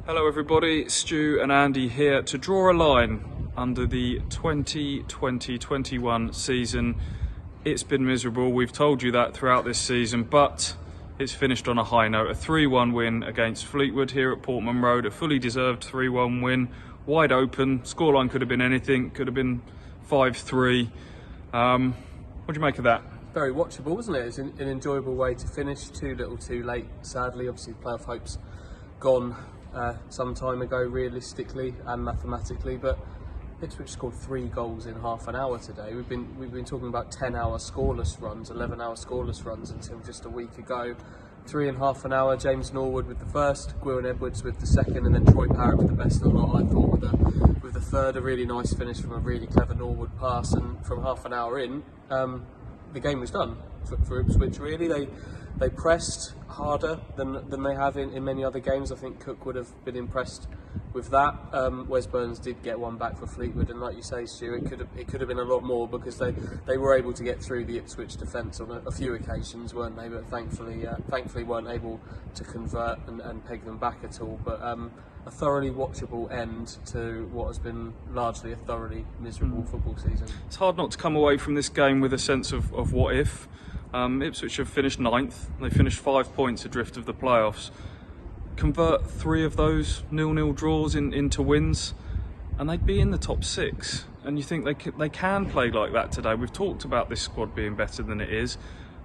Hello everybody, Stu and Andy here to draw a line under the 2020-21 season. It's been miserable, we've told you that throughout this season, but it's finished on a high note. A 3-1 win against Fleetwood here at Portman Road, a fully deserved 3-1 win, wide open, scoreline could have been anything, could have been 5-3. What do you make of that? Very watchable, wasn't it? It's an enjoyable way to finish, too little too late, sadly. Obviously playoff hopes gone some time ago, realistically and mathematically, but Ipswich scored 3 goals in half an hour today. We've been talking about 10-hour scoreless runs, 11-hour scoreless runs until just a week ago. 3 in half an hour. James Norwood with the first, Warren Edwards with the second, and then Troy Parrott with the best of the lot, I thought, with the third. A really nice finish from a really clever Norwood pass, and from half an hour in, the game was done for Ipswich. Really, they pressed harder than they have in many other games. I think Cook would have been impressed with that. Wes Burns did get one back for Fleetwood, and like you say, Stu, it could have been a lot more, because they were able to get through the Ipswich defence on a few occasions, weren't they? But thankfully weren't able to convert and peg them back at all. But a thoroughly watchable end to what has been largely a thoroughly miserable football season. It's hard not to come away from this game with a sense of what if. Ipswich have finished 9th, they finished 5 points adrift of the playoffs. Convert 3 of those 0-0 draws into wins, and they'd be in the top 6. And you think they can play like that today. We've talked about this squad being better than it is,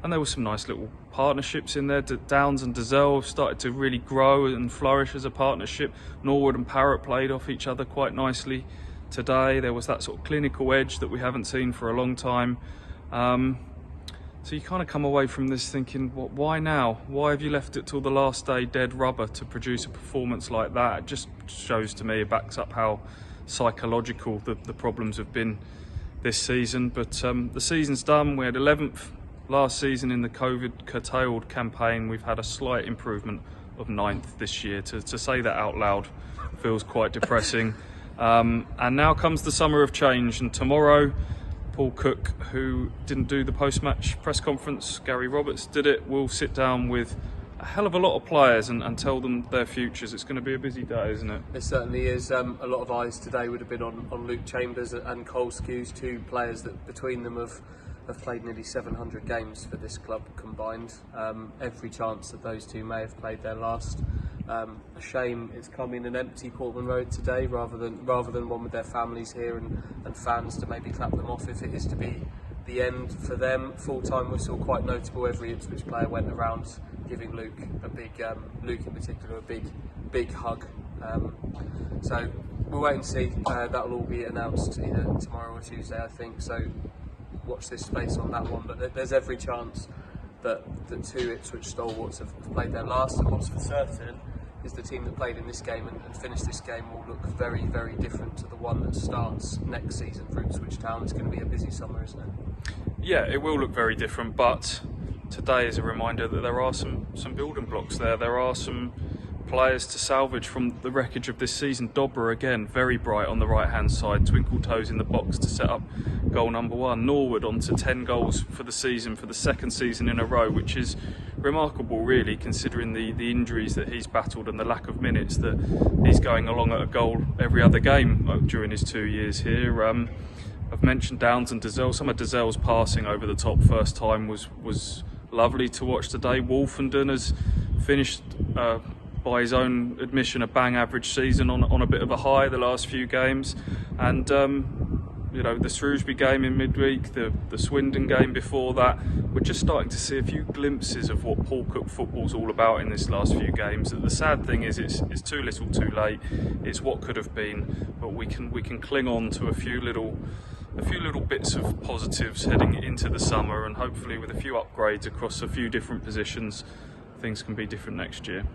and there were some nice little partnerships in there. Downs and Dazelle have started to really grow and flourish as a partnership. Norwood and Parrott played off each other quite nicely today. There was that sort of clinical edge that we haven't seen for a long time. So you kind of come away from this thinking, why now? Why have you left it till the last day dead rubber to produce a performance like that? It just shows to me, it backs up how psychological the problems have been this season. But the season's done. We had 11th last season in the COVID curtailed campaign. We've had a slight improvement of 9th this year. To say that out loud feels quite depressing. And now comes the summer of change, and tomorrow Paul Cook, who didn't do the post-match press conference, Gary Roberts did it, will sit down with a hell of a lot of players and tell them their futures. It's going to be a busy day, isn't it? It certainly is. A lot of eyes today would have been on Luke Chambers and Cole Skews, 2 players that between them have played nearly 700 games for this club combined. Every chance that those 2 may have played their last. A shame it's come in an empty Portman Road today, rather than one with their families here and fans to maybe clap them off if it is to be the end for them. Full-time whistle, quite notable. Every Ipswich player went around giving Luke a big, Luke in particular, a big hug. So we'll wait and see. That'll all be announced either tomorrow or Tuesday, I think. So watch this space on that one. But there's every chance that the 2 Ipswich stalwarts have played their last, and what's for certain is the team that played in this game and finished this game will look very, very different to the one that starts next season for Ipswich Town. It's going to be a busy summer, isn't it? Yeah, it will look very different, but today is a reminder that there are some building blocks there. There are some players to salvage from the wreckage of this season. Dobra again, very bright on the right hand side, twinkle toes in the box to set up goal number 1. Norwood on to 10 goals for the season, for the 2nd season in a row, which is remarkable really, considering the injuries that he's battled and the lack of minutes that he's going along at a goal every other game during his 2 years here. I've mentioned Downs and Dazelle. Some of Dazelle's passing over the top first time was lovely to watch today. Wolfenden has finished by his own admission a bang average season on a bit of a high the last few games, and the Shrewsbury game in midweek, the Swindon game before that, we're just starting to see a few glimpses of what Paul Cook football's all about in this last few games. The sad thing is it's too little too late. It's what could have been, but we can cling on to a few little bits of positives heading into the summer, and hopefully with a few upgrades across a few different positions, things can be different next year.